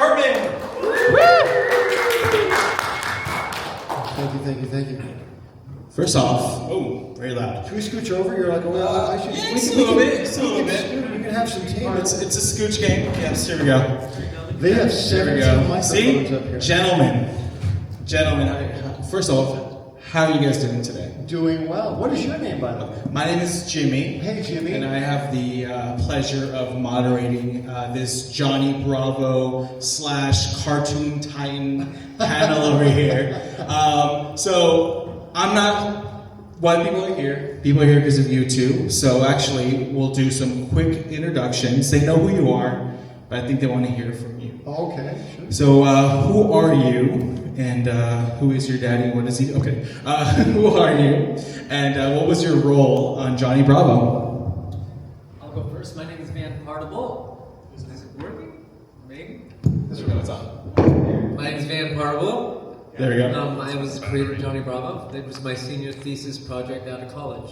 Hartman. Thank you. First off, oh, very loud. Should we scooch over? You're like, oh, I should. Yeah, just a little bit. We can have some tea. It's a scooch game. Yes, here we go. They have 17 microphones See? up here. Gentlemen, first off, how are you guys doing today? Doing well. What is your name, by the way? My name is Jimmy. Hey, Jimmy. And I have the pleasure of moderating this Johnny Bravo / Cartoon Titan panel over here. So I'm not why people are here. People are here because of you two. So actually, we'll do some quick introductions. They know who you are, but I think they want to hear from you. Okay, sure. So who are you? And who is your daddy? What is he? Okay. Who are you? And what was your role on Johnny Bravo? I'll go first. My name is Partible. Is it working? Maybe? There we go. It's on. My name is Partible. There we go. I was the creator of Johnny Bravo. It was my senior thesis project out of college.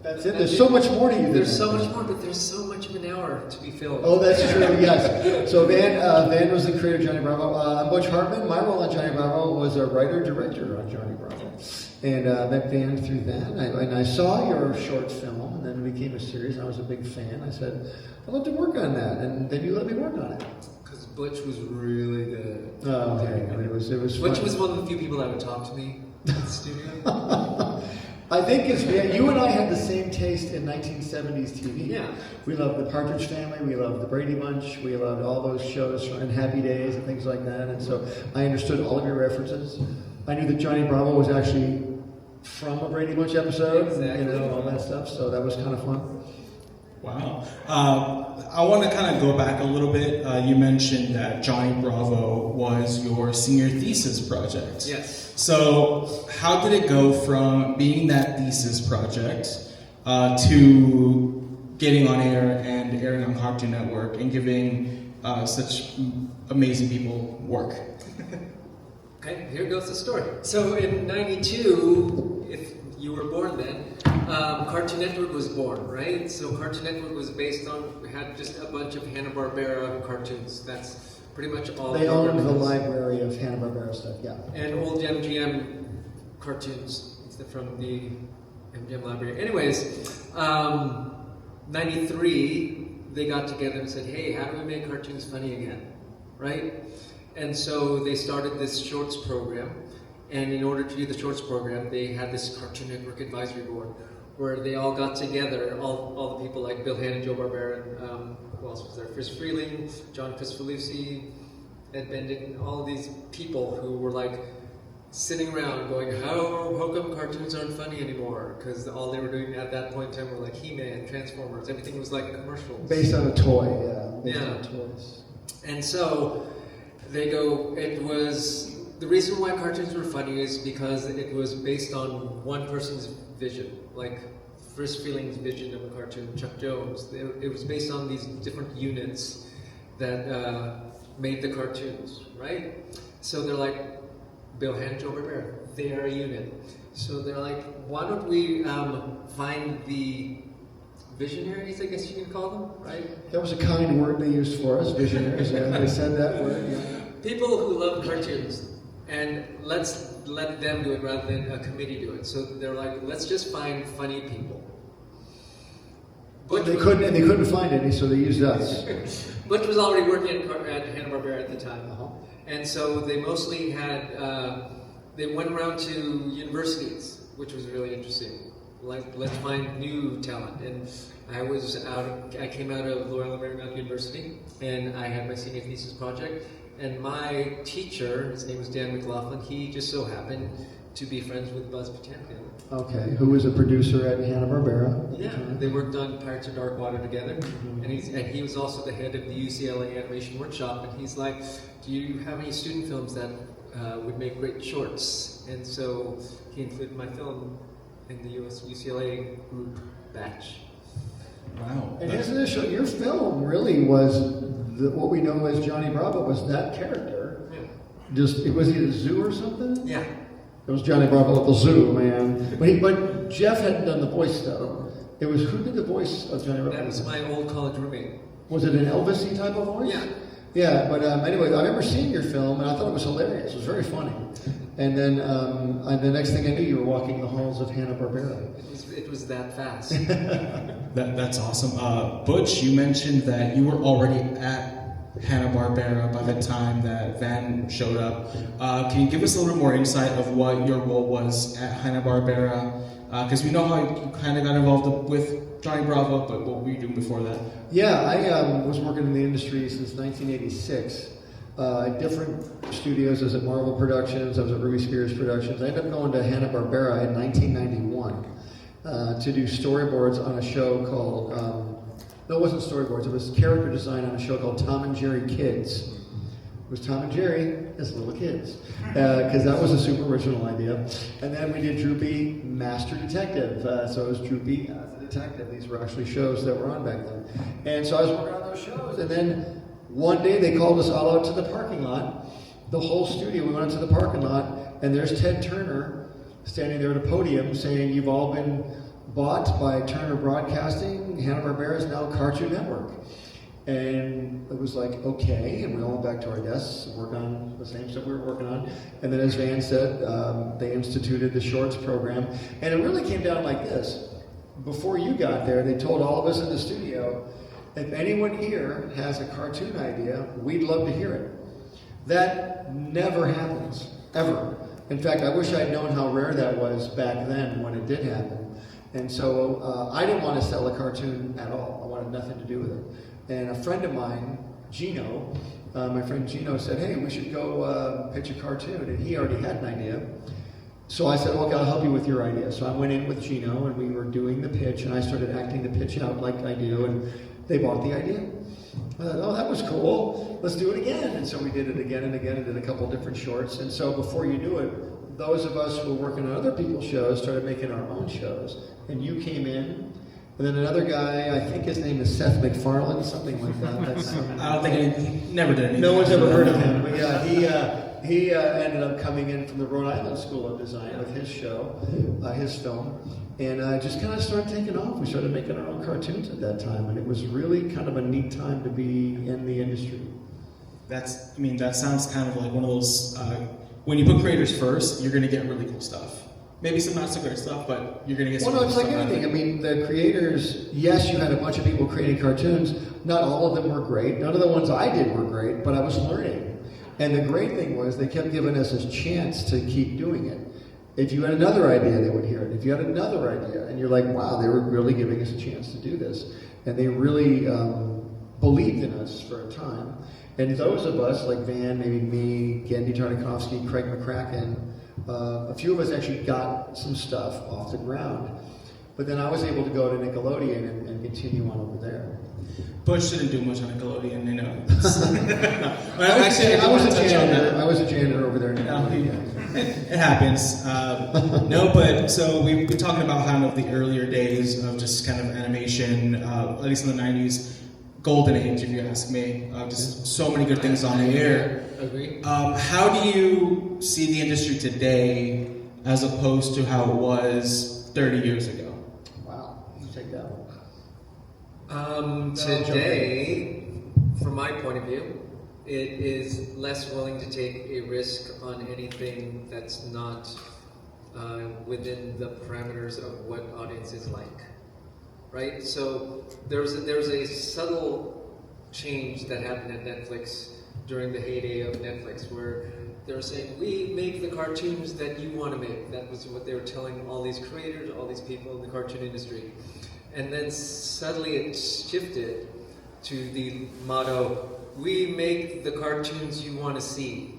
That's it. There's so much more to you. There's so much more, but there's so much of an hour to be filled. Oh, that's true, yes. So Van was the creator of Johnny Bravo. I'm Butch Hartman. My role on Johnny Bravo was a writer-director on Johnny Bravo. And met Van through that. And I saw your short film, and then it became a series, and I was a big fan. I said, I'd love to work on that. And then you let me work on it. Because Butch was really good. Oh, okay. I mean, it was Butch fun. was one of the few people that would talk to me at the studio. I think you and I had the same taste in 1970s TV. Yeah. We loved the Partridge Family, we loved the Brady Bunch, we loved all those shows and Happy Days and things like that. And so I understood all of your references. I knew that Johnny Bravo was actually from a Brady Bunch episode, Exactly. and all that stuff. So that was kind of fun. Wow. I want to kind of go back a little bit. You mentioned that Johnny Bravo was your senior thesis project. Yes. So how did it go from being that thesis project to getting on air and airing on Cartoon Network and giving such amazing people work? Okay, here goes the story. So in '92, if you were born then, Cartoon Network was born, right? So Cartoon Network was based on, had just a bunch of Hanna-Barbera cartoons. That's pretty much all. They owned the library of Hanna-Barbera stuff, yeah. And old MGM cartoons from the MGM library. Anyways, '93, they got together and said, hey, how do we make cartoons funny again, right? And so they started this shorts program. And in order to do the shorts program, they had this Cartoon Network advisory board where they all got together, all the people like Bill Hannon, Joe Barbera, who else was there? Chris Freeling, John Christopherlucci, Ed Bennett, and all these people who were like sitting around going, how come cartoons aren't funny anymore? Because all they were doing at that point in time were like He-Man, Transformers, everything was like commercials. Based on a toy, yeah. Based on toys. And so they go, the reason why cartoons were funny is because it was based on one person's vision, like Chris Freeling's vision of a cartoon, Chuck Jones. It was based on these different units that made the cartoons, right? So they're like, Bill Hannon, Joe Barbera, they are a unit. So they're like, why don't we find the visionaries, I guess you can call them, right? That was a kind word they used for us, visionaries. Yeah, they said that word, yeah. People who love cartoons. And let's let them do it rather than a committee do it. So they're like, let's just find funny people. But they couldn't find any, so they used us. Butch was already working at Hanna-Barbera at the time. And so they mostly had, they went around to universities, which was really interesting. Like, let's find new talent. And I came out of Loyola Marymount University, and I had my senior thesis project. And my teacher, his name was Dan McLaughlin, he just so happened to be friends with Buzz Potemkin. Okay, who was a producer at Hanna-Barbera. Yeah, they worked on Pirates of Dark Water together. Mm-hmm. And he was also the head of the UCLA Animation Workshop. And he's like, do you have any student films that would make great shorts? And so he included my film in the UCLA group batch. Wow. And isn't your film really was what we know as Johnny Bravo was that character. Yeah. Was he at a zoo or something? Yeah. It was Johnny Bravo at the zoo, man. But Jeff hadn't done the voice though. It was who did the voice of Johnny Bravo? That was my old college roommate. Was it an Elvis-y type of voice? Yeah. Yeah, but anyway, I remember seeing your film, and I thought it was hilarious. It was very funny. And then the next thing I knew, you were walking the halls of Hanna-Barbera. It was that fast. That's awesome. Butch, you mentioned that you were already at Hanna-Barbera by the time that Van showed up. Can you give us a little more insight of what your role was at Hanna-Barbera? Because we know how you kind of got involved with Johnny Bravo, but what were you doing before that? Yeah, I was working in the industry since 1986. At different studios. I was at Marvel Productions, I was at Ruby Spears Productions. I ended up going to Hanna-Barbera in 1991 to do storyboards on a show called, no, it wasn't storyboards, it was character design on a show called Tom and Jerry Kids. It was Tom and Jerry as little kids, because that was a super original idea. And then we did Droopy Master Detective, so it was Droopy as a Detective. These were actually shows that were on back then. And so I was working on those shows, and then one day they called us all out to the parking lot. The whole studio, we went out to the parking lot, and there's Ted Turner standing there at a podium saying, "You've all been bought by Turner Broadcasting. Hanna-Barbera is now Cartoon Network." And it was like, okay, and we all went back to our desks and worked on the same stuff we were working on. And then as Van said, they instituted the shorts program. And it really came down like this. Before you got there, they told all of us in the studio, if anyone here has a cartoon idea, we'd love to hear it. That never happens, ever. In fact, I wish I'd known how rare that was back then when it did happen. And so I didn't want to sell a cartoon at all. I wanted nothing to do with it. And a friend of mine, Gino, my friend Gino said, "Hey, we should go pitch a cartoon." And he already had an idea. So I said, "Okay, I'll help you with your idea." So I went in with Gino and we were doing the pitch, and I started acting the pitch out like I do, and they bought the idea. I thought, "Oh, that was cool. Let's do it again." And so we did it again and again and did a couple different shorts. And so before you knew it, those of us who were working on other people's shows started making our own shows. And you came in, and then another guy, I think his name is Seth MacFarlane, something like that. That's, I don't think he never did anything. no one's ever heard of him, but yeah, he ended up coming in from the Rhode Island School of Design with his show, his film, and just kind of started taking off. We started making our own cartoons at that time, and it was really kind of a neat time to be in the industry. That sounds kind of like one of those, when you put creators first, you're going to get really cool stuff. Maybe some not so great stuff, but you're going to get some Well, no, cool it's like stuff out of anything. it. I mean, the creators, yes, you had a bunch of people creating cartoons. Not all of them were great. None of the ones I did were great, but I was learning. And the great thing was they kept giving us a chance to keep doing it. If you had another idea, they would hear it. If you had another idea, and you're like, wow, they were really giving us a chance to do this. And they really believed in us for a time. And those of us, like Van, maybe me, Gandhi Tartakovsky, Craig McCracken, a few of us actually got some stuff off the ground. But then I was able to go to Nickelodeon and continue on over there. Butch didn't do much on Nickelodeon, you know. I was a janitor over there in Nickelodeon. It happens. No, but so we've been talking about kind of the earlier days of just kind of animation, at least in the 90s. Golden age, if you ask me. Just so many good things on the air. Agree. How do you see the industry today as opposed to how it was 30 years ago? Wow, you take that one. Today, from my point of view, it is less willing to take a risk on anything that's not within the parameters of what audiences like. Right? So there's a subtle change that happened at Netflix during the heyday of Netflix, where they were saying, we make the cartoons that you want to make. That was what they were telling all these creators, all these people in the cartoon industry. And then suddenly it shifted to the motto, we make the cartoons you want to see.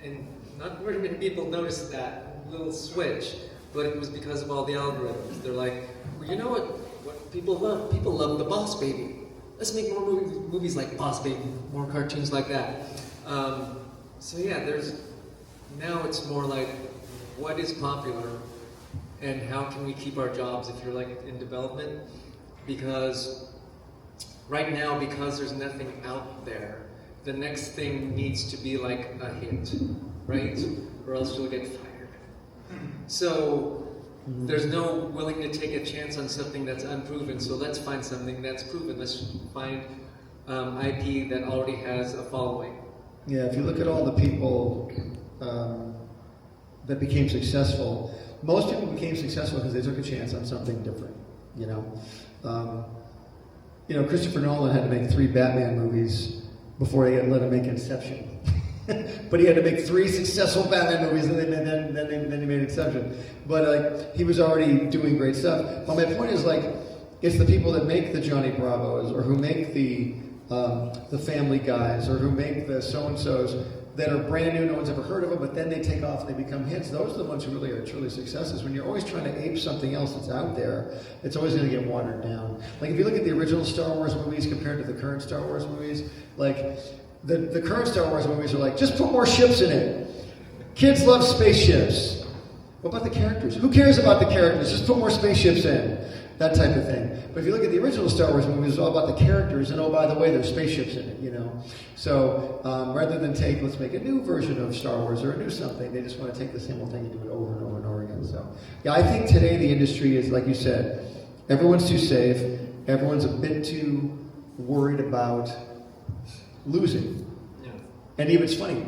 And not very many people noticed that little switch, but it was because of all the algorithms. They're like, well, you know what people love? People love the Boss Baby. Let's make more movies like Boss Baby, more cartoons like that. So yeah, now it's more like, what is popular and how can we keep our jobs if you're like in development? Because right now, because there's nothing out there, the next thing needs to be like a hit, right? Or else you'll get fired. So There's no willing to take a chance on something that's unproven, so let's find something that's proven. Let's find IP that already has a following. Yeah, if you look at all the people that became successful, most people became successful because they took a chance on something different, you know. Christopher Nolan had to make 3 Batman movies before they let him make Inception. But he had to make 3 successful Batman movies, and then he made Inception. But he was already doing great stuff. But my point is, it's the people that make the Johnny Bravos, or who make the Family Guys, or who make the so-and-sos that are brand new, no one's ever heard of them, but then they take off and they become hits. Those are the ones who really are truly successes. When you're always trying to ape something else that's out there, it's always going to get watered down. Like if you look at the original Star Wars movies compared to the current Star Wars movies, the current Star Wars movies are just put more ships in it. Kids love spaceships. What about the characters? Who cares about the characters? Just put more spaceships in. That type of thing. But if you look at the original Star Wars movies, it's all about the characters, and oh, by the way, there's spaceships in it, you know. So rather than let's make a new version of Star Wars or a new something, they just want to take the same old thing and do it over and over and over again. So yeah, I think today the industry is, like you said, everyone's too safe, everyone's a bit too worried about losing. Yeah. And even it's funny,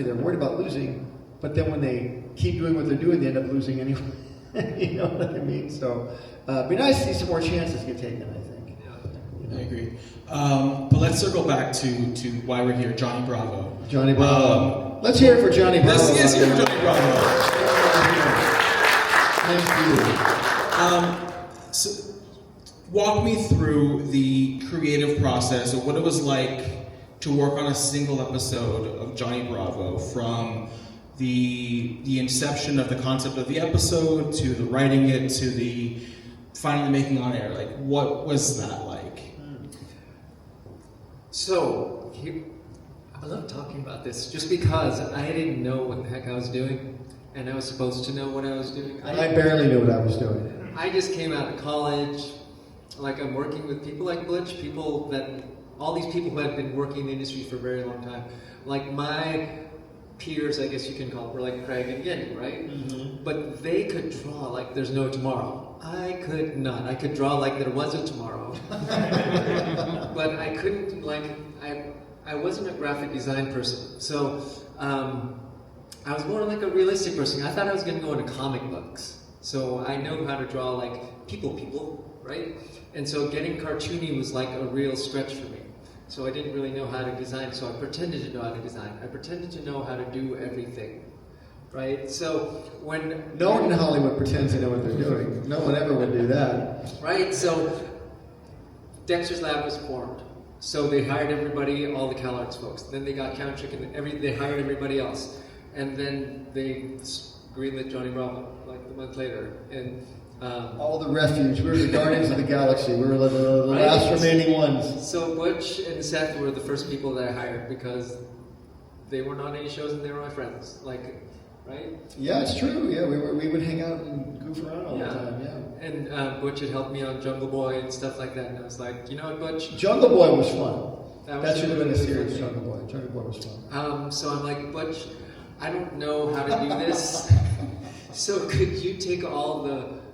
they're worried about losing, but then when they keep doing what they're doing, they end up losing anyway. You know what I mean? So it'd be nice to see some more chances get taken, I think. Yeah. I agree. But let's circle back to why we're here, Johnny Bravo. Johnny Bravo. Let's hear it for Johnny Bravo. Let's hear it for Johnny Bravo. Thank you. So walk me through the creative process of what it was like to work on a single episode of Johnny Bravo, from the inception of the concept of the episode, to the writing it, to the finally making on air. What was that like? So, I love talking about this, just because I didn't know what the heck I was doing, and I was supposed to know what I was doing. I barely knew what I was doing. I just came out of college, I'm working with people like Butch, all these people who had been working in the industry for a very long time. My peers, I guess you can call it, were like Craig and Yenny, right? Mm-hmm. But they could draw like there's no tomorrow. I could not. I could draw like there was a tomorrow. But I couldn't, I wasn't a graphic design person. So I was more like a realistic person. I thought I was going to go into comic books. So I know how to draw people, right? And so getting cartoony was a real stretch for me. So I didn't really know how to design, so I pretended to know how to design. I pretended to know how to do everything, right? So when... No one in Hollywood pretends to know what they're doing. No one ever would do that. Right, so Dexter's Lab was formed. So they hired everybody, all the CalArts folks. Then they got Count Chicken, they hired everybody else. And then they greenlit Johnny Bravo, a month later. And all the refuge. We were the Guardians of the Galaxy. We were the last remaining ones. So Butch and Seth were the first people that I hired because they weren't on any shows and they were my friends. Right? Yeah, it's true. Yeah, we would hang out and goof around all the time. Yeah. And Butch had helped me on Jungle Boy and stuff like that. And I was like, you know what, Butch? Jungle Boy was fun. That should have been a series. Jungle Boy. Jungle Boy was fun. So I'm like, Butch, I don't know how to do this. So could you take all the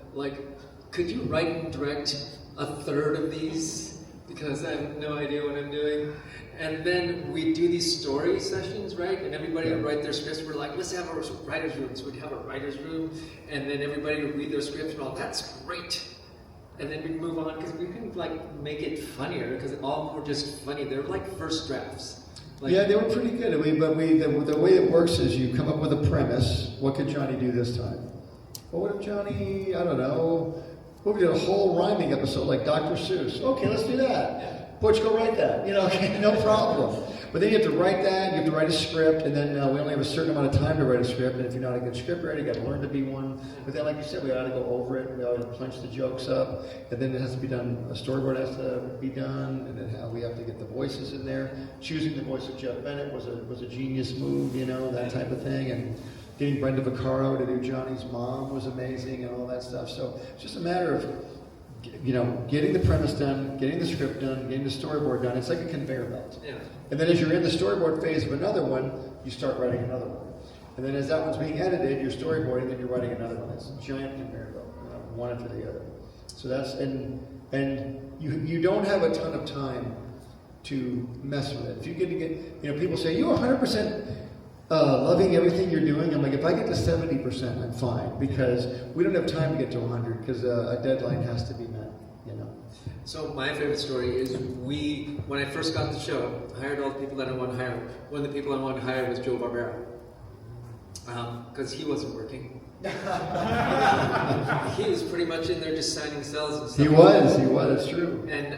could you write and direct a third of these? Because I have no idea what I'm doing. And then we do these story sessions, right? And everybody would write their scripts. We're like, let's have a writer's room. So we'd have a writer's room, and then everybody would read their scripts, and that's great. And then we'd move on, because we couldn't make it funnier, because all of them were just funny. They were first drafts. Yeah, they were pretty good. The way it works is you come up with a premise. What could Johnny do this time? Well, what if Johnny, I don't know, what if we did a whole rhyming episode like Dr. Seuss? Okay, let's do that. Butch, go write that. No problem. But then you have to write that, you have to write a script, and then we only have a certain amount of time to write a script, and if you're not a good script writer, you got to learn to be one. But then, like you said, we got to go over it, we got to punch the jokes up, and then it has to be done, a storyboard has to be done, and then we have to get the voices in there. Choosing the voice of Jeff Bennett was a genius move, that type of thing, and getting Brenda Vaccaro to do Johnny's mom was amazing, and all that stuff. So it's just a matter of, getting the premise done, getting the script done, getting the storyboard done. It's like a conveyor belt. Yeah. And then as you're in the storyboard phase of another one, you start writing another one. And then as that one's being edited, you're storyboarding, then you're writing another one. It's a giant conveyor belt. one after the other. So that's and you don't have a ton of time to mess with it. If you get, people say you're 100% loving everything you're doing. I'm like, if I get to 70%, I'm fine, because we don't have time to get to 100 because a deadline has to be met. So my favorite story is when I first got the show, I hired all the people that I wanted to hire. One of the people I wanted to hire was Joe Barbera, because he wasn't working. He was pretty much in there just signing cells and stuff. He was, it's true. And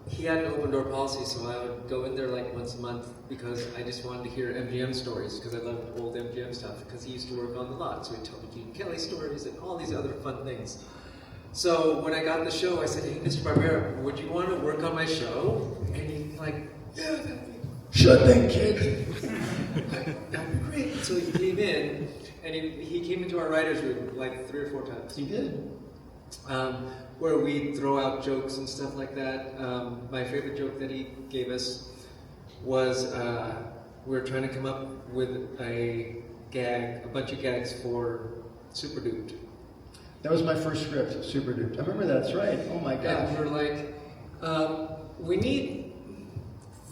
he had an open door policy, so I would go in there like once a month because I just wanted to hear MGM stories, because I love old MGM stuff, because he used to work on the lot, so he'd tell me Gene Kelly stories and all these other fun things. So when I got the show, I said, hey, Mr. Barbera, would you want to work on my show? And he's like, yeah, that'd be... Sure thing, kid. That'd be great. So he came in, and he came into our writer's room like 3 or 4 times. He did. Where we throw out jokes and stuff like that. My favorite joke that he gave us was we were trying to come up with a bunch of gags for Super Duped. That was my first script, Super Duped. I remember that's right. Oh my gosh. And we're like, we need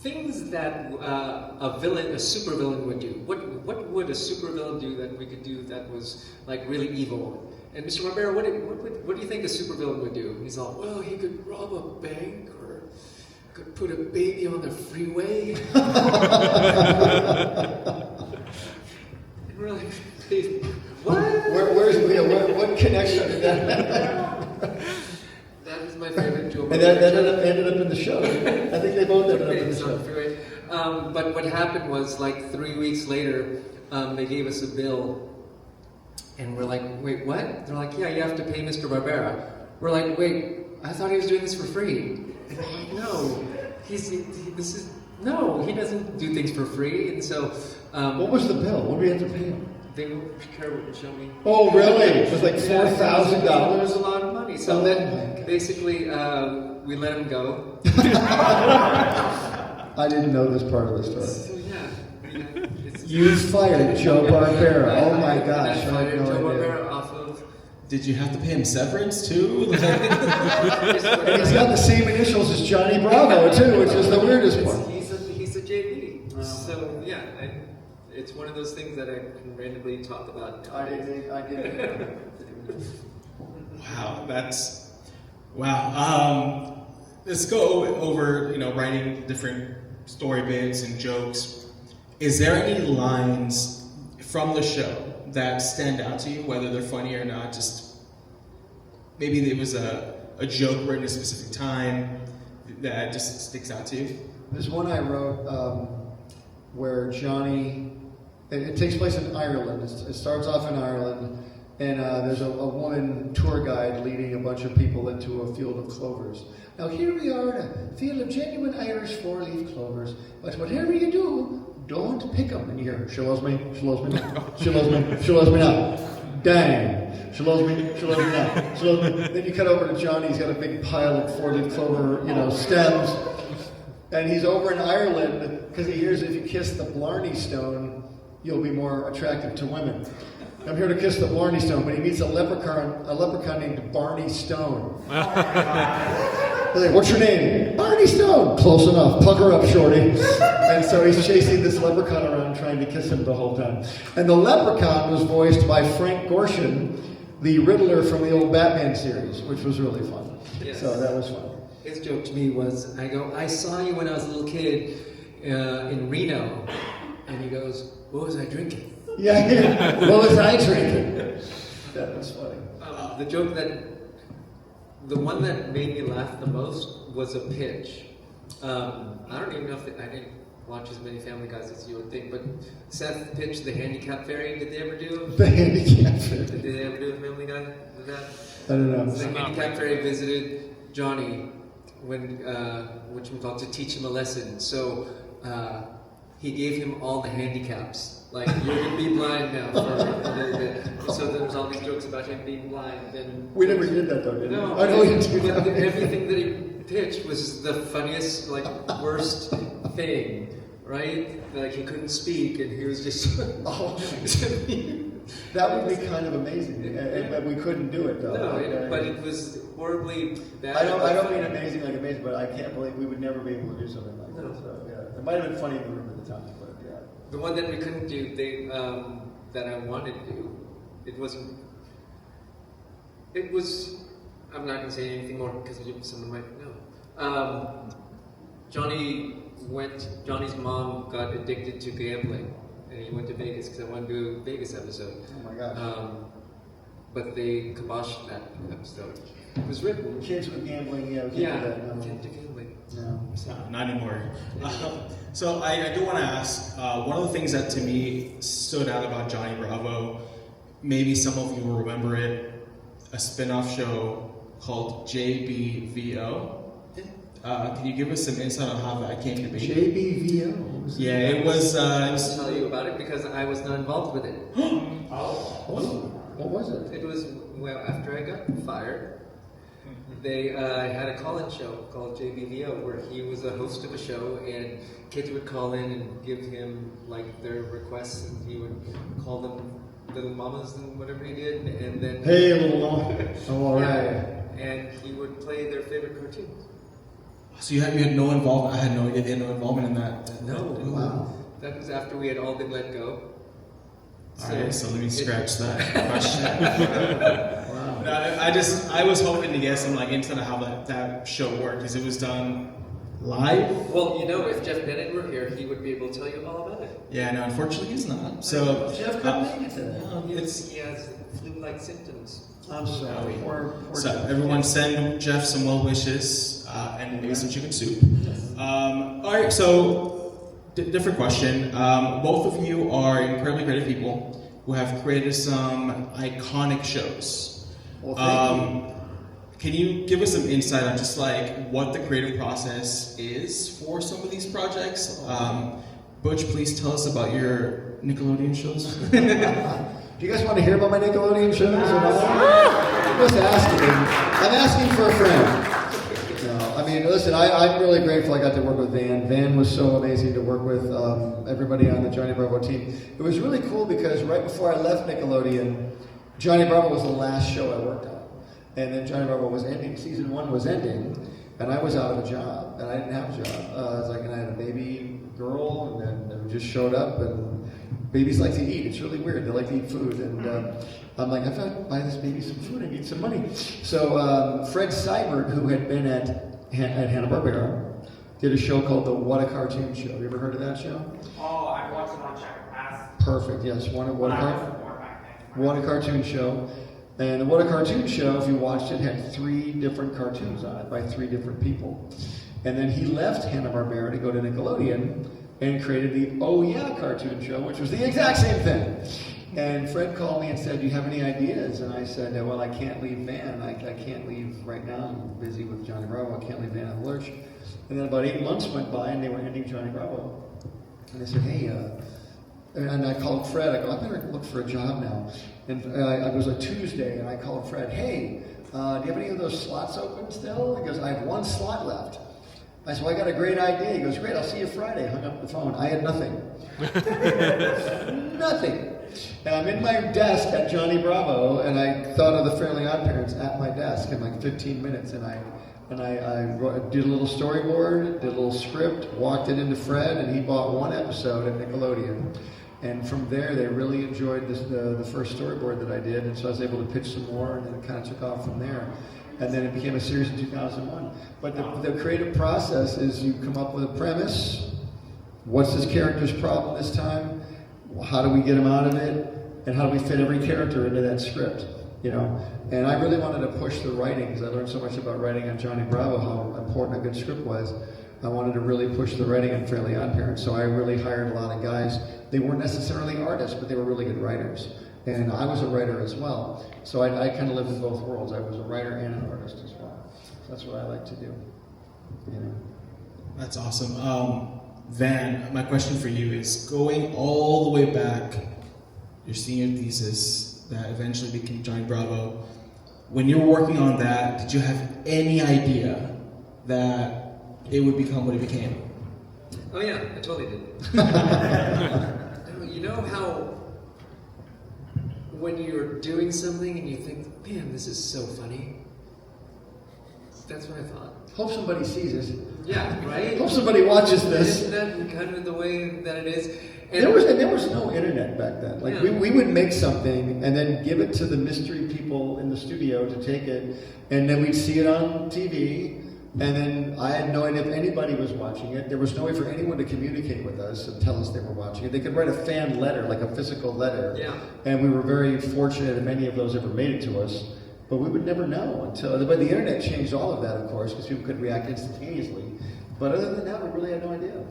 things that a super villain would do. What would a super villain do that we could do that was like really evil? And Mr. Barbera, what do you think a super villain would do? He's all, well, he could rob a bank, or could put a baby on the freeway. And we're like, what? What connection did that have? That is my favorite joke. And that ended up in the show. I think they both ended up in the show. But what happened was, like 3 weeks later, they gave us a bill, and we're like, wait, what? They're like, yeah, you have to pay Mr. Barbera. We're like, wait, I thought he was doing this for free. And I'm like, no, he doesn't do things for free. And so, what was the bill? What did we have to pay him? They would show me. Oh, really? It was like $4,000. It was a lot of money. So then, basically, we let him go. I didn't know this part of the story. So yeah. You fired Joe Barbera. Oh my gosh. I fired Joe Barbera off of... Did you have to pay him severance too? And he's got the same initials as Johnny Bravo too, which is the weirdest part. He's a JB. So yeah, it's one of those things that I can randomly talk about. I didn't. Wow. Let's go over writing different story bits and jokes. Is there any lines from the show that stand out to you, whether they're funny or not? Just maybe it was a joke written at a specific time that just sticks out to you? There's one I wrote where Johnny, it takes place in Ireland. It starts off in Ireland, and there's a woman tour guide leading a bunch of people into a field of clovers. Now here we are in a field of genuine Irish 4-leaf clovers, but whatever you do, don't pick them. And you hear, she loves me, she loves me now, she loves me, she loves me now. Dang, she loves me now, she loves me. Then you cut over to Johnny, he's got a big pile of 4-leaf clover, stems. And he's over in Ireland because he hears if you kiss the Blarney Stone, you'll be more attractive to women. I'm here to kiss the Blarney Stone, but he meets a leprechaun named Barney Stone. Like, what's your name? Barney Stone. Close enough. Pucker up, shorty. And so he's chasing this leprechaun around trying to kiss him the whole time. And the leprechaun was voiced by Frank Gorshin, the Riddler from the old Batman series, which was really fun. Yes. So that was fun. His joke to me was, I saw you when I was a little kid in Reno. And he goes, what was I drinking? Yeah. What was I drinking? That was funny. The one that made me laugh the most was a pitch. I don't even know if I didn't watch as many Family Guys as you would think, but Seth pitched the handicap fairy. Did they ever do the handicap fairy? Did they ever do a Family Guy with that? I don't know. The handicap fairy visited Johnny to teach him a lesson. So he gave him all the handicaps. Like, you're going to be blind now for a little bit. So there was all these jokes about him being blind. And we never did that, though, did we? No. I know we didn't do that. Everything that he pitched was the funniest, worst thing, right? Like, he couldn't speak, and he was just... That would be kind of amazing, but we couldn't do it though. No, but it was horribly bad. I don't mean amazing like amazing, but I can't believe we would never be able to do something like that. So, yeah. It might have been funny in the room at the time, but yeah. The one that we couldn't do, that I wanted to do, it wasn't. It was. I'm not going to say anything more because someone might know. Johnny's mom got addicted to gambling, and he went to Vegas because I wanted to do a Vegas episode. Oh my gosh. But they kiboshed that episode. It was written. Kids with gambling, yeah, we can't do that. No. Can't do gambling. No. Not anymore. So I do want to ask, one of the things that to me stood out about Johnny Bravo, maybe some of you will remember it, a spin-off show called JBVO. Can you give us some insight on how that came to be? JBVO? Yeah, it was... I'll tell you about it because I was not involved with it. What was it? It was, well, after I got fired, they had a call-in show called JBVO where he was a host of a show and kids would call in and give him like their requests and he would call them little mamas and whatever he did and then... Hey, little mama. Oh, all right. And he would play their favorite cartoons. So you had no involvement? I had no idea they had no involvement in that. No. Wow. That was after we had all been let go. Alright, so let me scratch that question. Wow. No, I was hoping to get some like insight on how that show worked because it was done live. Well, you know, if Jeff Bennett were here, he would be able to tell you all about it. Yeah, no, unfortunately he's not. So Jeff couldn't make it to that. He has flu-like symptoms. I'm sorry. Poor So Jeff. everyone send Jeff some well wishes and maybe some chicken soup. All right, so different question. Both of you are incredibly creative people who have created some iconic shows. Well, thank you. Can you give us some insight on just like what the creative process is for some of these projects? Butch, please tell us about your Nickelodeon shows. Do you guys want to hear about my Nickelodeon shows? I'm just asking. I'm asking for a friend. No, I mean, listen, I'm really grateful I got to work with Van. Van was so amazing to work with, everybody on the Johnny Bravo team. It was really cool because right before I left Nickelodeon, Johnny Bravo was the last show I worked on. And then Johnny Bravo was ending, season 1 was ending, and I was out of a job, and I didn't have a job. I was like, and I had a baby girl, and then just showed up, and babies like to eat. It's really weird. They like to eat food, and I'm like, I've got to buy this baby some food. I need some money. So Fred Seibert, who had been at Hanna-Barbera, did a show called the What a Cartoon Show. Have you ever heard of that show? Oh, I watched it on Checker Pass. Perfect. Yes, What a Cartoon Show. And the What a Cartoon Show, if you watched it, had 3 different cartoons on it by 3 different people. And then he left Hanna-Barbera to go to Nickelodeon and created the Oh Yeah cartoon show, which was the exact same thing. And Fred called me and said, do you have any ideas? And I said, well, I can't leave Van. I can't leave right now. I'm busy with Johnny Bravo. I can't leave Van on the lurch. And then about 8 months went by and they were ending Johnny Bravo. And I said, hey, and I called Fred. I go, I better look for a job now. And it was a Tuesday, and I called Fred. Hey, do you have any of those slots open still? He goes, I have 1 slot left. I said, well, I got a great idea. He goes, great, I'll see you Friday. Hung up the phone. I had nothing. Nothing. And I'm in my desk at Johnny Bravo, and I thought of the Fairly OddParents at my desk in like 15 minutes, and I did a little storyboard, did a little script, walked it into Fred, and he bought 1 episode at Nickelodeon. And from there, they really enjoyed the first storyboard that I did, and so I was able to pitch some more, and then it kind of took off from there. And then it became a series in 2001. But the creative process is you come up with a premise. What's this character's problem this time? How do we get him out of it? And how do we fit every character into that script? You know. And I really wanted to push the writing because I learned so much about writing on Johnny Bravo, how important a good script was. I wanted to really push the writing on Fairly OddParents, so I really hired a lot of guys. They weren't necessarily artists, but they were really good writers. And I was a writer as well. So I kind of lived in both worlds. I was a writer and an artist as well. So that's what I like to do. You know. That's awesome. Van, my question for you is, going all the way back, your senior thesis that eventually became Johnny Bravo, when you were working on that, did you have any idea that it would become what it became? Oh yeah, I totally did. You know how when you're doing something and you think, man, this is so funny. That's what I thought. Hope somebody sees it. Yeah, right? Hope somebody watches this. Isn't that kind of the way that it is? And There was no internet back then. Like Yeah. we would make something and then give it to the mystery people in the studio to take it, and then we'd see it on TV. And then I had no idea if anybody was watching it. There was no way for anyone to communicate with us and tell us they were watching it. They could write a fan letter, like a physical letter. Yeah. And we were very fortunate if any of those ever made it to us. But we would never know until. But the internet changed all of that, of course, because people could react instantaneously. But other than that, we really had no idea.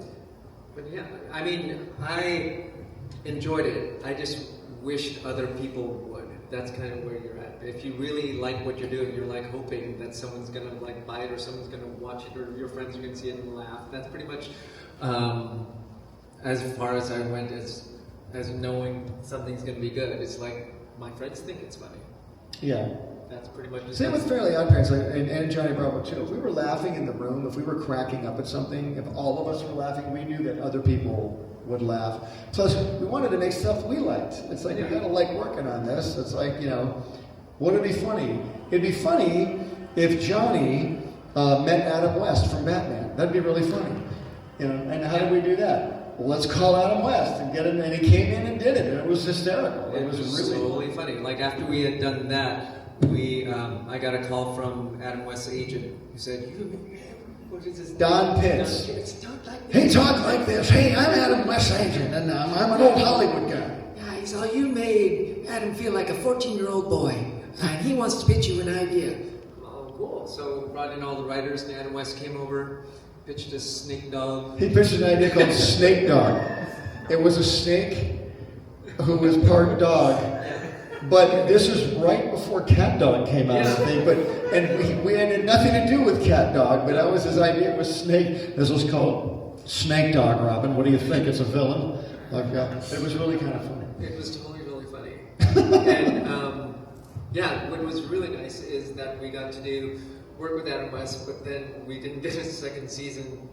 But yeah, I mean, I enjoyed it. I just wished other people would. That's kind of where you're at. If you really like what you're doing, you're like hoping that someone's gonna like buy it, or someone's gonna watch it, or your friends are gonna see it and laugh. That's pretty much as far as I went as knowing something's gonna be good. It's like my friends think it's funny. Yeah. That's pretty much Same with Fairly OddParents, and Johnny Bravo too. If we were laughing in the room, if we were cracking up at something, if all of us were laughing, we knew that other people would laugh. Plus, we wanted to make stuff we liked. It's like, we gotta like working on this. It's like, would it be funny? It'd be funny if Johnny met Adam West from Batman. That'd be really funny. And how did we do that? Well, let's call Adam West and get him, and he came in and did it, and it was hysterical. It was really funny. Like after we had done that, I got a call from Adam West's agent who said, what is his name? Don Pitts. Don Pitts. Talk like this. Hey, talk like this. Hey, I'm Adam West's agent, and I'm an old Hollywood guy. Yeah, he saw you made Adam feel like a 14-year-old boy, and he wants to pitch you an idea. Oh, cool. So brought in all the writers, and Adam West came over, pitched a snake dog. He pitched an idea called Snake Dog. It was a snake who was part dog. But this is right before Cat Dog came out, I think. And we had nothing to do with Cat Dog, but that was his idea. It was Snake. This was called Snake Dog, Robin. What do you think? It's a villain. Like, it was really kind of funny. It was totally really funny. And yeah, what was really nice is that we got to work with Adam West, but then we didn't get a second season.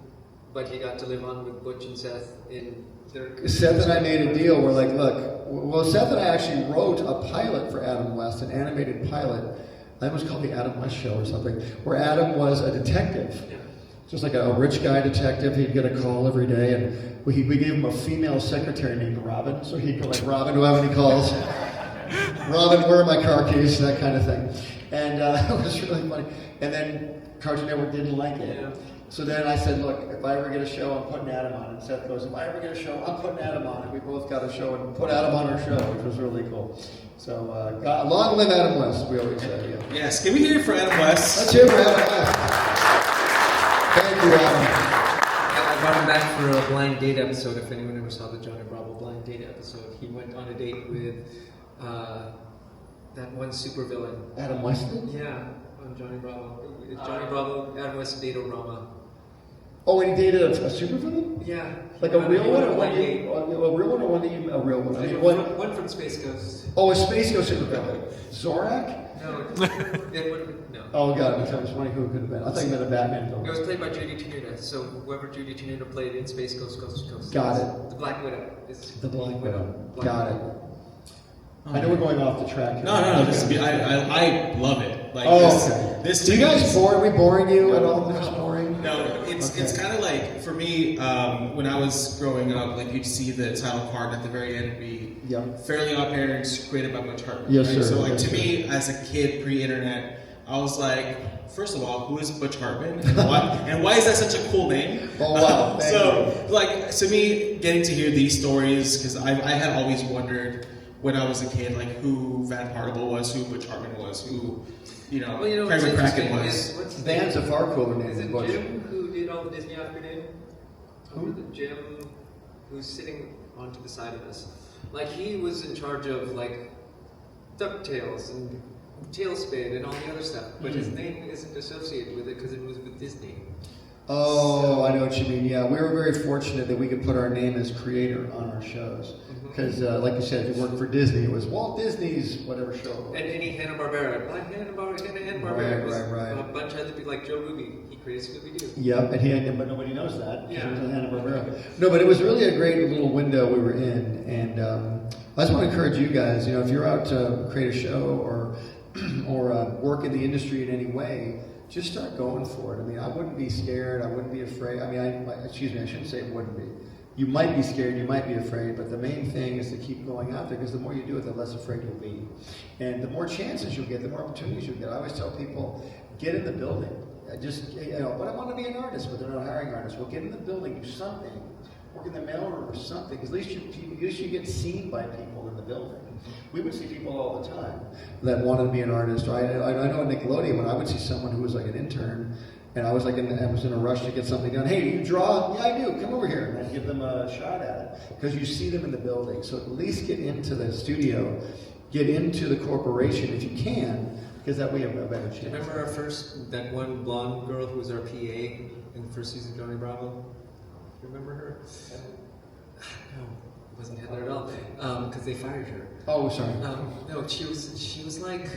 But he got to live on with Butch and Seth in their... Seth and I made a deal. We're like, look, well, Seth and I actually wrote a pilot for Adam West, an animated pilot. That was called the Adam West Show or something, where Adam was a detective. Yeah. Just like a rich guy detective. He'd get a call every day, and we gave him a female secretary named Robin. So he'd go like, Robin, do I have any calls? Robin, where are my car keys? That kind of thing. And it was really funny. And then Cartoon Network didn't like it. Yeah. So then I said, look, if I ever get a show, I'm putting Adam on it. And Seth goes, if I ever get a show, I'm putting Adam on it. We both got a show and put Adam on our show, which was really cool. So long live Adam West, we always say. Yeah. Yes, can we hear it for Adam West? Let's hear it for Adam West. Thank you, Adam. I brought him back for a blind date episode. If anyone ever saw the Johnny Bravo blind date episode, he went on a date with that one supervillain. Adam West? Yeah, on Johnny Bravo. Johnny Bravo, Adam West, Date-O-Rama. Oh, and he dated a supervillain? Yeah. Like a real one? Or One one date. a real one or one that you... A real one. I mean, one... One from Space Ghost. Oh, a Space Ghost supervillain. Zorak? No, it would have been, no. Oh, God, that was funny who it could have been. I thought you meant a Batman It villain. was played by Judy Tenuta, so whoever Judy Tenuta played in Space Ghost, Ghost. Got it. The Black Widow. Is The Black Widow. Black Got it. I know we're going off the track here. No. This is, I love it. Like Okay. this Do you guys is- bore? Are we boring you at all? This is boring? No, it's Okay. kind of like for me when I was growing up, like you'd see the title card at the very end be Yep. Fairly OddParents, created by Butch Hartman. Yes, right? sir. So like Yes, to sir. me as a kid pre-internet, I was like, first of all, who is Butch Hartman and why is that such a cool name? Oh, wow. Thank So like to me, getting to hear these stories because I had always wondered when I was a kid, like who Van Partible was, who Butch Hartman was, who Well, you know what's Kramer interesting Kraken is was. what's his Van's name? a far cooler name Is than it Butch. Jim who did all the Disney after name? Who? The Jim who's sitting onto the side of us. Like he was in charge of like DuckTales and Tailspin and all the other stuff, but his name isn't associated with it because it was with Disney. Oh, I know what you mean. Yeah, we were very fortunate that we could put our name as creator on our shows. Because, like you said, if you worked for Disney, it was Walt Disney's whatever show. And any Hanna-Barbera, Hanna-Barbera was Right. a bunch had to be like Joe Ruby. He created Scooby-Doo. Yep, and but nobody knows that. Yeah. It was a Hanna-Barbera. No, but it was really a great little window we were in, and I just want to encourage you guys. If you're out to create a show or work in the industry in any way, just start going for it. I mean, I wouldn't be scared. I wouldn't be afraid. I mean, excuse me, I shouldn't say it wouldn't be. You might be scared, you might be afraid, but the main thing is to keep going out there, because the more you do it, the less afraid you'll be. And the more chances you'll get, the more opportunities you'll get. I always tell people, get in the building. But I want to be an artist, but they're not hiring artists. Well, get in the building, do something. Work in the mailroom or something. At least you get seen by people in the building. We would see people all the time that wanted to be an artist. I know at Nickelodeon, when I would see someone who was like an intern, and I was in a rush to get something done. Hey, do you draw? Yeah, I do. Come over here. And I'd give them a shot at it. Because you see them in the building. So at least get into the studio, get into the corporation if you can, because that way you have a better chance. Remember that one blonde girl who was our PA in the first season of Johnny Bravo? Remember her? No, it wasn't Heather at all, because they fired her. Oh, sorry. No, she was like,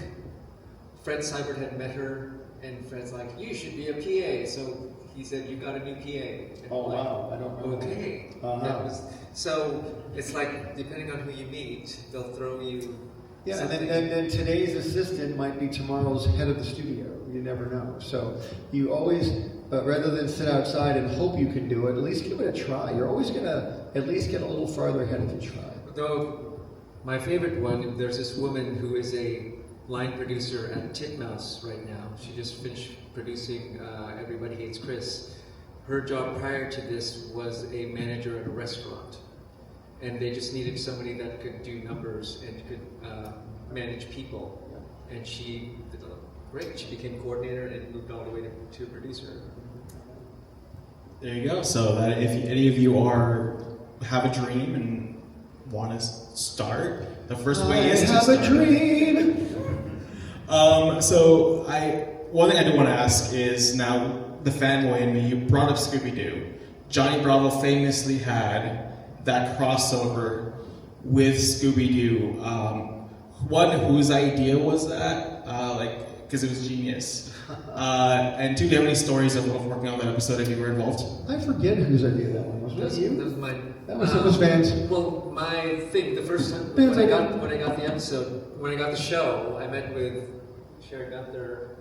Fred Seibert had met her, and Fred's like, you should be a PA. So he said, you got a new PA. And Oh, wow, I don't remember. Okay. So it's like, depending on who you meet, they'll throw you. Yeah, and then today's assistant might be tomorrow's head of the studio. You never know. So you always, rather than sit outside and hope you can do it, at least give it a try. You're always going to at least get a little farther ahead if you try. Though, my favorite one, there's this woman who is a line producer at Titmouse right now. She just finished producing Everybody Hates Chris. Her job prior to this was a manager at a restaurant. And they just needed somebody that could do numbers and could manage people. And she did great. She became coordinator and moved all the way to producer. There you go. So that if any of you have a dream and want to start, the first way is to have start. a dream. One thing I do want to ask is, now the fanboy in me, you brought up Scooby-Doo. Johnny Bravo famously had that crossover with Scooby-Doo. Whose idea was that? Because it was genius. And two, do you have any stories of working on that episode if you were involved? I forget whose idea that one was. Was it you? That was mine. That was Van's. Well, my thing, the first time when I got the episode, when I got the show, I met with Sherry Gunther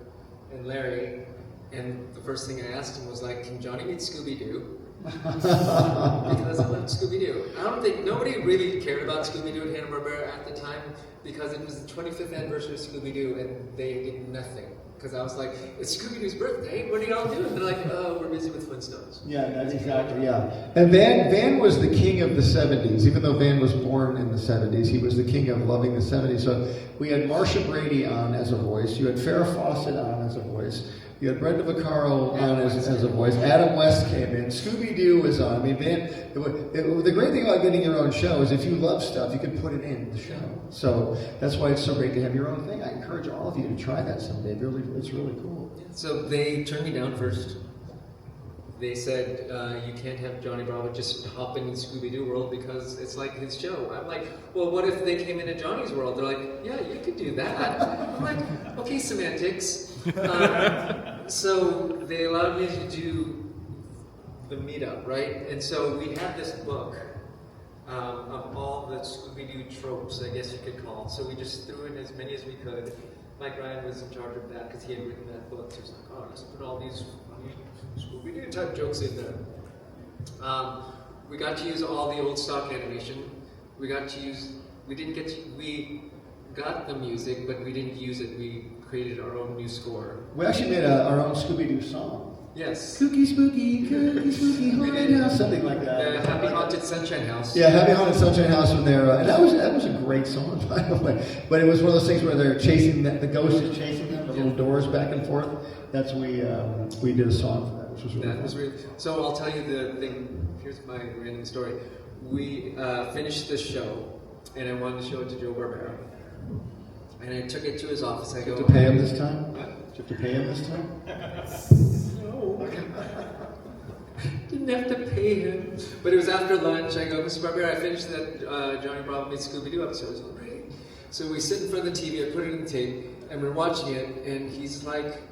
and Larry, and the first thing I asked him was like, "Can Johnny meet Scooby-Doo?" Because I love Scooby-Doo. I don't think nobody really cared about Scooby-Doo at Hanna-Barbera at the time, because it was the 25th anniversary of Scooby-Doo, and they did nothing. Because I was like, it's Scooby-Doo's birthday, what are y'all doing? And they're like, oh, we're busy with Flintstones. Yeah, that's exactly, yeah. And Van was the king of the 70s. Even though Van was born in the 70s, he was the king of loving the 70s. So we had Marsha Brady on as a voice. You had Farrah Fawcett on as a voice. You had Brenda Vaccaro on as a voice. Adam West came in. Scooby-Doo was on. I mean, the great thing about getting your own show is if you love stuff, you can put it in the show. So that's why it's so great to have your own thing. I encourage all of you to try that someday. It's really cool. So they turned me down first. They said, you can't have Johnny Bravo just hop in the Scooby-Doo world because it's like his show. I'm like, well, what if they came into Johnny's world? They're like, yeah, you could do that. I'm like, okay, semantics. So they allowed me to do the meetup, right? And so we had this book of all the Scooby-Doo tropes, I guess you could call. So we just threw in as many as we could. Mike Ryan was in charge of that because he had written that book. So he was like, oh, let's put all these Scooby-Doo type jokes in there. We got to use all the old stock animation. We got the music, but we didn't use it. We created our own new score. We actually made our own Scooby-Doo song. Yes. Cookie spooky haunted house, something like that. Happy Haunted Sunshine House. Yeah, Happy Haunted Sunshine House from there. And that was a great song, by the way. But it was one of those things where they're chasing, the ghost is chasing them, the little doors back and forth. That's we did a song for that, which was really fun. So I'll tell you the thing. Here's my random story. We finished the show, and I wanted to show it to Joe Barbera. And I took it to his office. I go, Did you have to pay him this time? What? Did you have to pay him this time? No. Didn't have to pay him. But it was after lunch. I go, Mr. Barbera, I finished that Johnny Bravo meets Scooby-Doo episode. It was great. So we sit in front of the TV, I put it in the tape, and we're watching it, and he's like,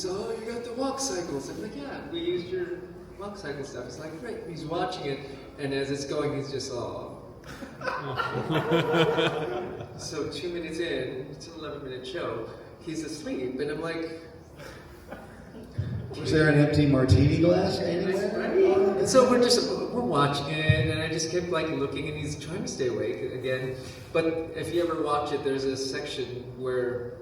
oh, you got the walk cycles. I'm like, yeah, we used your walk cycle stuff. He's like, great. He's watching it, and as it's going, he's just, oh. So 2 minutes in, it's an 11-minute show, he's asleep, and I'm like, Was there an empty martini glass anywhere? and so we're watching it, and I just kept like looking, and he's trying to stay awake again. But if you ever watch it, there's a section where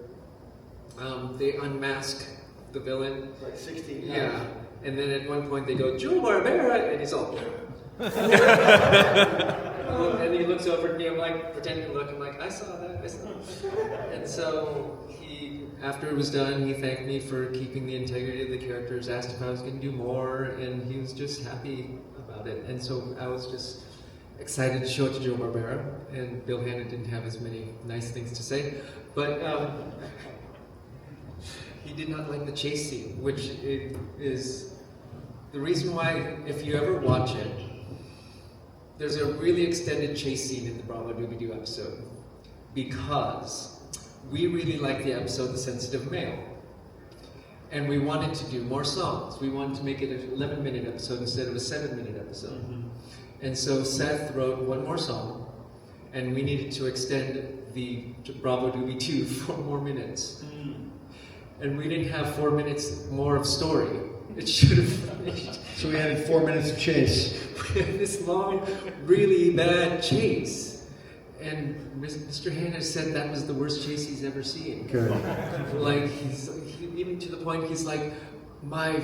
they unmask the villain. Like 16. Yeah, and then at one point they go, Joe Barbera, and he's all. And he looks over at me, I'm like, pretending to look, I'm like, I saw that. And so he, after it was done, he thanked me for keeping the integrity of the characters, asked if I was going to do more, and he was just happy about it. And so I was just excited to show it to Joe Barbera, and Bill Hanna didn't have as many nice things to say, but he did not like the chase scene, which is the reason why, if you ever watch it, there's a really extended chase scene in the Bravo Doobie-Doo episode, because we really like the episode The Sensitive Male. And we wanted to do more songs. We wanted to make it an 11-minute episode instead of a 7-minute episode. Mm-hmm. And so Seth wrote one more song, and we needed to extend the Bravo Doobie-Doo 4 more minutes. Mm. And we didn't have 4 minutes more of story. It should have finished. So we had 4 minutes of chase. We had this long, really bad chase. And Mr. Hanna said that was the worst chase he's ever seen. Good. Like, even to the point he's like, my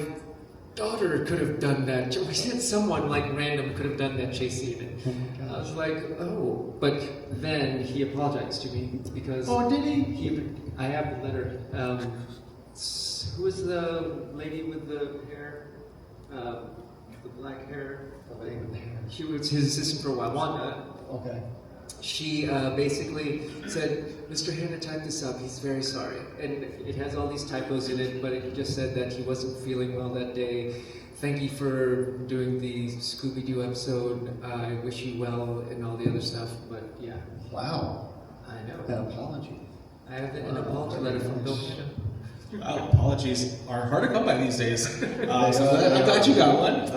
daughter could have done that. He said someone like random could have done that chase scene. And I was like, oh. But then he apologized to me because... Oh, did he? I have the letter. Who was the lady with the hair? The black hair? She was his assistant for a while, Wanda. Okay. She basically said, Mr. Hanna typed this up, he's very sorry. And it has all these typos in it, but it just said that he wasn't feeling well that day. Thank you for doing the Scooby-Doo episode. I wish you well and all the other stuff, but yeah. Wow. I know. An apology. I have an apology letter from Bill Hanna. Apologies are hard to come by these days. So I'm glad you got one.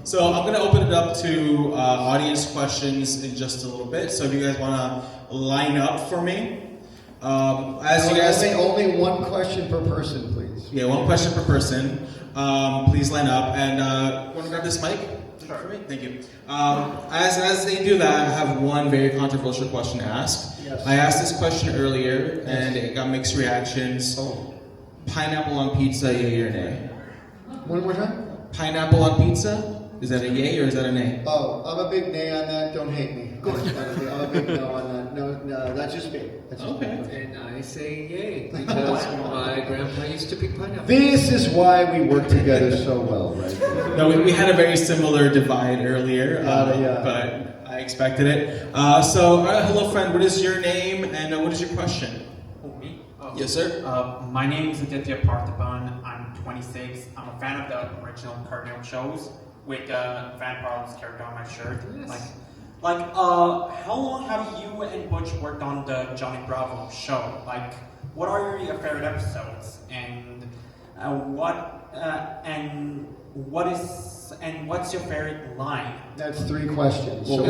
So I'm going to open it up to audience questions in just a little bit. So if you guys want to line up for me. As you guys say, only one question per person, please. Yeah, one question per person. Please line up. And want to grab this mic? Sure. For me? Thank you. As they do that, I have one very controversial question to ask. Yes. I asked this question earlier, and it got mixed reactions. Oh. Pineapple on pizza, yay or nay? One more time? Pineapple on pizza? Is that a yay or is that a nay? Oh, I'm a big nay on that. Don't hate me. I'm a big no on that. No, that's just me. That's just Okay. me. And I say yay, because my grandpa used to pick pineapple. This is why we work together so well, right? No, we had a very similar divide earlier, Yeah. but I expected it. Hello friend, what is your name and what is your question? Oh, me? Oh. Yes, sir. My name is Partible. I'm 26. I'm a fan of the original cartoon shows with Van Barlow's character on my shirt. Yes. How long have you and Butch worked on the Johnny Bravo show? Like, what are your favorite episodes? And what's your favorite line? That's 3 questions. So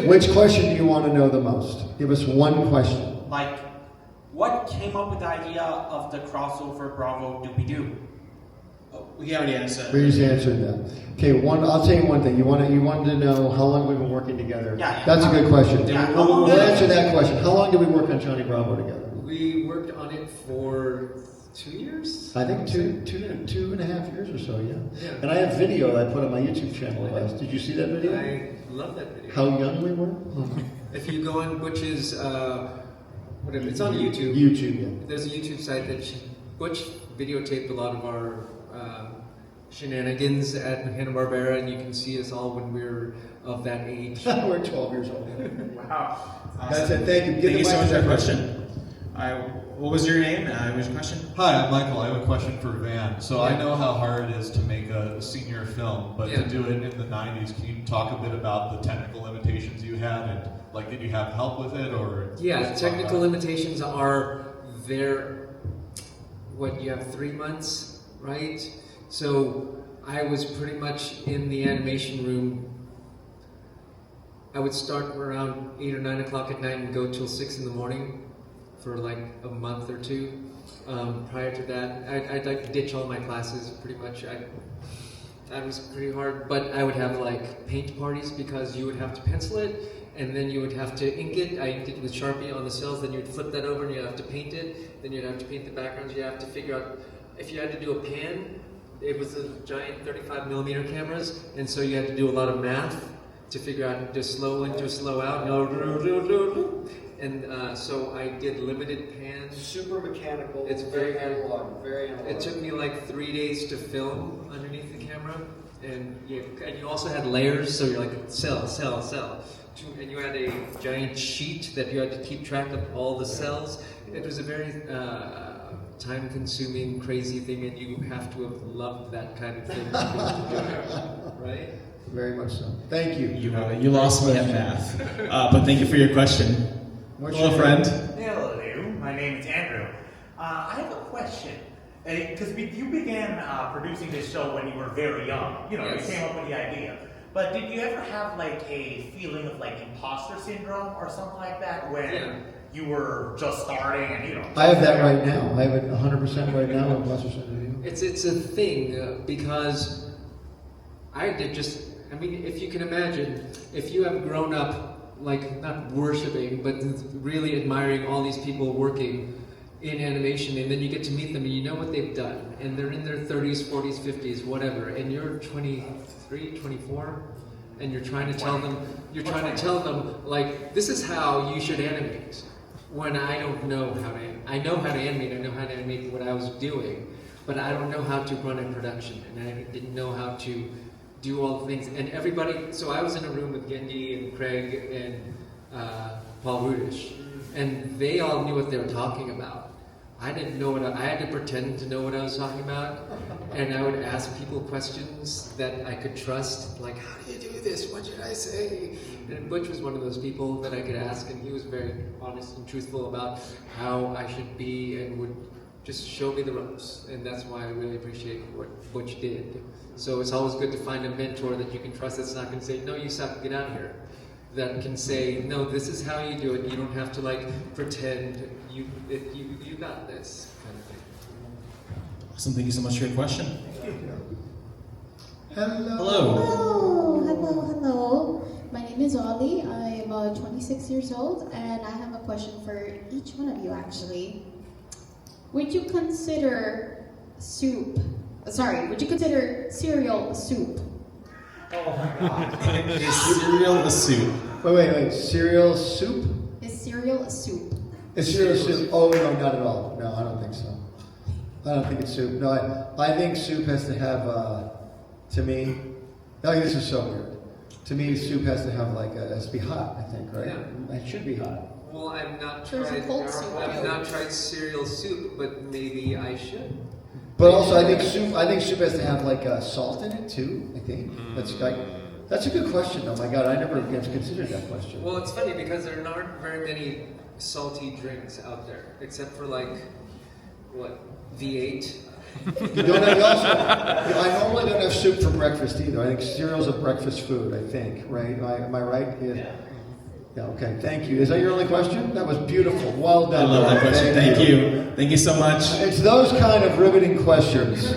which question do you want to know the most? Give us one question. Like, what came up with the idea of the crossover Bravo Doobie-Doo? We already answered. We just answered that. Okay, I'll tell you one thing. You wanted to know how long we've been working together. Yeah. That's a good question. Yeah. We'll answer that question. How long did we work on Johnny Bravo together? We worked on it for 2 years? I think two and a half years or so, yeah. Yeah. And I have video I put on my YouTube channel. Did you see that video? I love that video. How young we were? If you go on Butch's, whatever, it's on YouTube. YouTube, yeah. There's a YouTube site that Butch videotaped a lot of our shenanigans at Hanna-Barbera, and you can see us all when we're of that age. We're 12 years old. Wow. That's it. Thank you. Thank you so much for that question. What was your name? What was your question? Hi, I'm Michael. I have a question for Van. So I know how hard it is to make a senior film, but to do it in the 90s, can you talk a bit about the technical limitations you had, and did you have help with it, or? Yeah, technical limitations are there. You have 3 months, right? So I was pretty much in the animation room I would start around 8 or 9 o'clock at night and go till 6 in the morning for like a month or two. Prior to that, I'd like ditch all my classes pretty much. That was pretty hard, but I would have like paint parties because you would have to pencil it, and then you would have to ink it. I inked it with Sharpie on the cells, then you'd flip that over and you'd have to paint it, then you'd have to paint the backgrounds. You have to figure out, if you had to do a pan, it was a giant 35mm cameras, and so you had to do a lot of math to figure out just slow in, just slow out, and so I did limited pans. Super mechanical. It's very analog. Very analog. It took me like 3 days to film underneath the camera, and you also had layers, so you're like cell, and you had a giant sheet that you had to keep track of all the cells. It was a very time-consuming, crazy thing, and you have to have loved that kind of thing to be able to do it, right? Very much so. Thank you. You lost me at math, but thank you for your question. Hello, friend. Hello, my name is Andrew. I have a question. Because you began producing this show when you were very young. You know, Yes. you came up with the idea. But did you ever have like a feeling of like imposter syndrome or something like that when you were just starting and you know? I have that right now. I have it 100% right now. Imposter syndrome. It's a thing because I mean, if you can imagine, if you have grown up like not worshiping, but really admiring all these people working in animation, and then you get to meet them and you know what they've done, and they're in their 30s, 40s, 50s, whatever, and you're 23, 24, and you're trying to tell them, like, this is how you should animate, when I don't know how to, I know how to animate what I was doing, but I don't know how to run a production, and I didn't know how to do all the things, and everybody, so I was in a room with Gendy and Craig and Paul Rudish, and they all knew what they were talking about. I didn't know I had to pretend to know what I was talking about, and I would ask people questions that I could trust, like, how do you do this? What should I say? And Butch was one of those people that I could ask, and he was very honest and truthful about how I should be and would just show me the ropes, and that's why I really appreciate what Butch did. So it's always good to find a mentor that you can trust that's not going to say, no, you suck, get out of here. That can say, no, this is how you do it. You don't have to like pretend you got this kind of thing. Awesome, thank you so much for your question. Hello. Hello. My name is Ollie. I'm 26 years old, and I have a question for each one of you, actually. Would you consider would you consider cereal a soup? Oh my God. Is cereal a soup? Wait. Cereal soup? Is cereal a soup? Is cereal soup? Oh, no, not at all. No, I don't think so. I don't think it's soup. No, I think soup has to have, to me, this is so weird. To me, soup has to have it has to be hot, I think, right? Yeah. It should be hot. Well, I've not There's a cold soup. I've not tried cereal soup, but maybe I should. But also, I think soup has to have salt in it too. I think that's a good question. Oh my God, I never considered that question. Well, it's funny because there aren't very many salty drinks out there, except for V8. You don't have I normally don't have soup for breakfast either. I think cereal's a breakfast food. I think, right? Am I right? Yeah. Okay. Thank you. Is that your only question? That was beautiful. Well done. I love that question. Thank you. Thank you so much. It's those kind of riveting questions.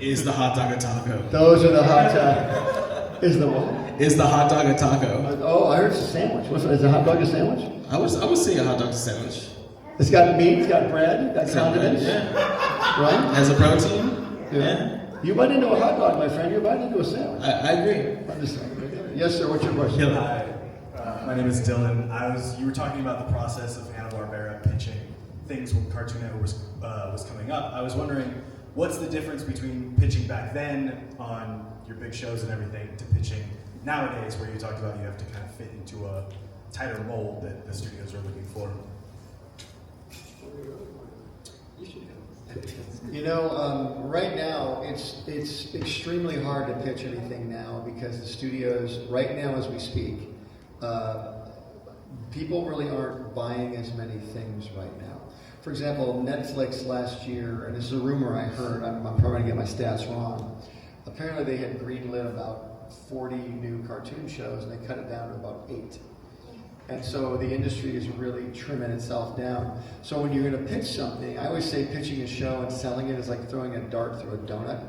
Is the hot dog a taco? Those are the hot dog. Is the what? Is the hot dog a taco? Oh, I heard it's a sandwich. Is the hot dog a sandwich? I would say a hot dog is a sandwich. It's got meat, it's got bread, it's got condiments. Yeah. Right? Has a protein? Yeah. You bite into a hot dog, my friend. You bite into a sandwich. I agree. I'm just saying. Yes, sir. What's your question? Yeah. Hi, my name is Dylan. You were talking about the process of Hanna-Barbera pitching things when Cartoon Network was coming up. I was wondering, what's the difference between pitching back then on your big shows and everything to pitching nowadays, where you talked about you have to kind of fit into a tighter mold that the studios are looking for? Right now, it's extremely hard to pitch anything now because the studios, right now as we speak, people really aren't buying as many things right now. For example, Netflix last year, and this is a rumor I heard, I'm probably going to get my stats wrong, apparently they had greenlit about 40 new cartoon shows, and they cut it down to about 8. And so the industry is really trimming itself down. So when you're going to pitch something, I always say pitching a show and selling it is like throwing a dart through a donut,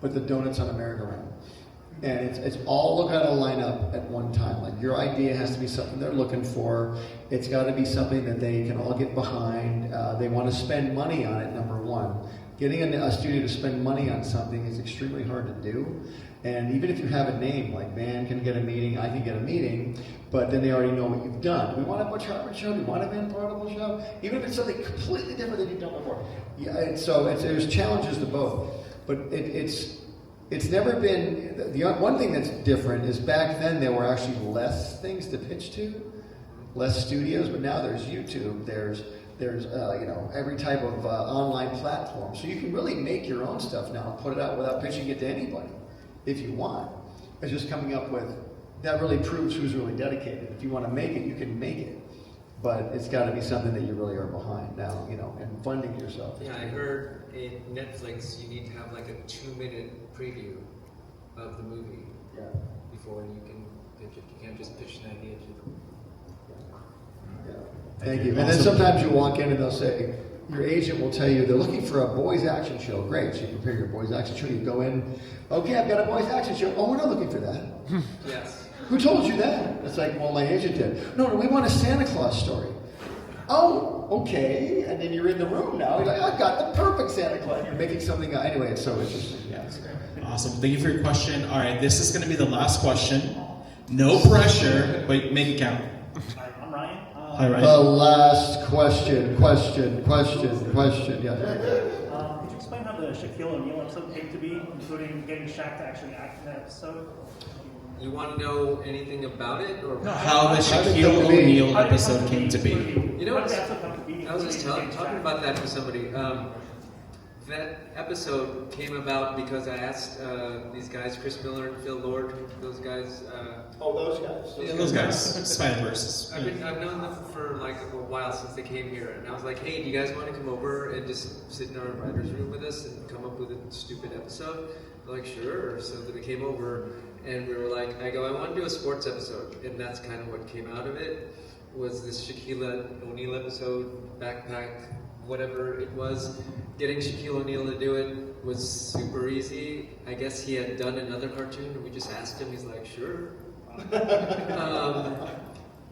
but the donut's on a merry-go-round. And it's all got to line up at one time. Like your idea has to be something they're looking for. It's got to be something that they can all get behind. They want to spend money on it, number one. Getting a studio to spend money on something is extremely hard to do. And even if you have a name, like Van can get a meeting, I can get a meeting, but then they already know what you've done. Do we want a Butch Hartman show? Do we want a Van Partible show? Even if it's something completely different than you've done before. Yeah, and so there's challenges to both. But it's never been, the one thing that's different is back then there were actually less things to pitch to, less studios, but now there's YouTube, there's every type of online platform. So you can really make your own stuff now and put it out without pitching it to anybody, if you want. It's just coming up with, that really proves who's really dedicated. If you want to make it, you can make it. But it's got to be something that you really are behind now, and funding yourself. Yeah, I heard in Netflix you need to have like a 2-minute preview of the movie before you can pitch it. You can't just pitch an idea to them. Yeah. Thank you. And then sometimes you walk in and they'll say, your agent will tell you they're looking for a boys action show. Great, so you prepare your boys action show. You go in, okay, I've got a boys action show. Oh, we're not looking for that. Yes. Who told you that? It's like, well, my agent did. No, we want a Santa Claus story. Oh, okay. And then you're in the room now. You're like, I've got the perfect Santa Claus. You're making something. Anyway, it's so interesting. Yeah, it's great. Awesome. Thank you for your question. All right, this is going to be the last question. No pressure, but make it count. Hi, I'm Ryan. Hi, Ryan. The last question. Yeah. Could you explain how the Shaquille O'Neal episode came to be, including getting Shaq to actually act in that episode? You want to know anything about it, or How the Shaquille O'Neal episode came to be? You know, I was just talking about that with somebody. That episode came about because I asked these guys, Chris Miller and Phil Lord, those guys. Those guys. Yeah, those guys. Spider-Verse. I've known them for like a while since they came here, and I was like, hey, do you guys want to come over and just sit in our writer's room with us and come up with a stupid episode? They're like, sure. So they came over, and we were like, I want to do a sports episode, and that's kind of what came out of it, was this Shaquille O'Neal episode, backpack, whatever it was. Getting Shaquille O'Neal to do it was super easy. I guess he had done another cartoon, and we just asked him. He's like, sure.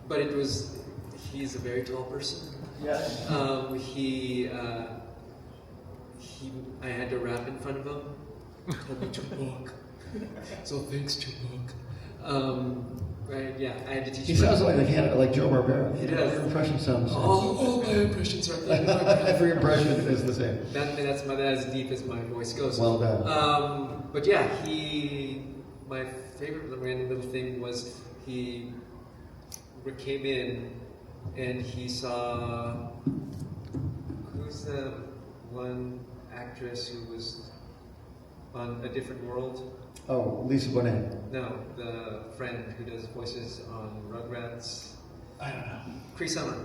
But he's a very tall person. Yes. I had to rap in front of him. Told me Tupac. So thanks, Tupac. I had to teach him. He sounds like Joe Barbera. He does. Your impression sounds. All my impressions are like every impression is the same. That's as deep as my voice goes. Well done. But yeah, my favorite random little thing was he came in and he saw, who's the one actress who was on A Different World? Oh, Lisa Bonet. No, the friend who does voices on Rugrats. I don't know. Cree Summer.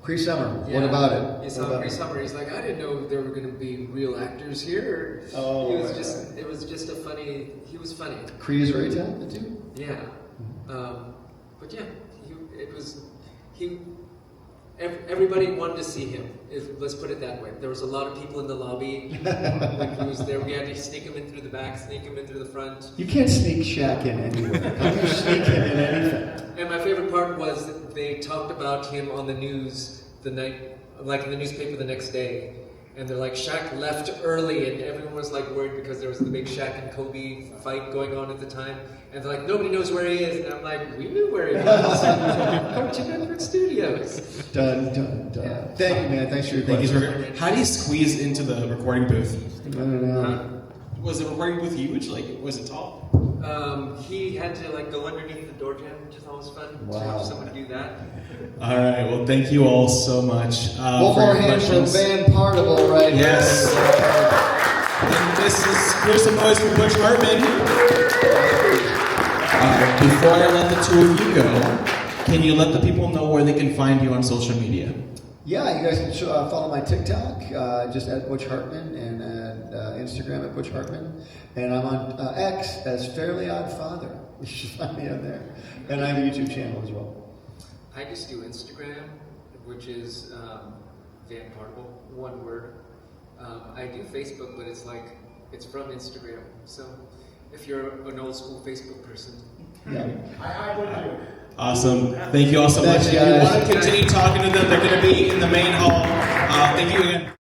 Cree Summer. Yeah. What about it? You saw Cree Summer. He's like, I didn't know there were going to be real actors here. Oh, it was just a funny. He was funny. Cree is very talented too. Yeah, but yeah, everybody wanted to see him. Let's put it that way. There was a lot of people in the lobby when he was there. We had to sneak him in through the back, sneak him in through the front. You can't sneak Shaq in anywhere. How can you sneak him in anything? And my favorite part was that they talked about him on the news in the newspaper the next day. And they're like, Shaq left early, and everyone was like worried because there was the big Shaq and Kobe fight going on at the time. And they're like, nobody knows where he is. And I'm like, we knew where he was. Cartoon Network Studios. Done. Yeah. Thank you, man. Thanks for your question. How do you squeeze into the recording booth? I don't know. Was the recording booth huge? Was it tall? He had to go underneath the door jamb, which is always fun. Wow. To have someone do that. All right. Well, thank you all so much. One more hand for Van Partible right yes. here. And here's some noise from Butch Hartman. Before I let the two of you go, can you let the people know where they can find you on social media? Yeah, you guys can follow my TikTok, just at Butch Hartman, and Instagram at Butch Hartman, and I'm on X as Fairly Odd Father. You should find me on there. And I have a YouTube channel as well. I just do Instagram, which is Partible, one word. I do Facebook, but it's from Instagram. So if you're an old school Facebook person, Yeah. I would do. Awesome. Thank you all so much. Thanks, If you guys. want to continue talking to them, they're going to be in the main hall. Thank you again.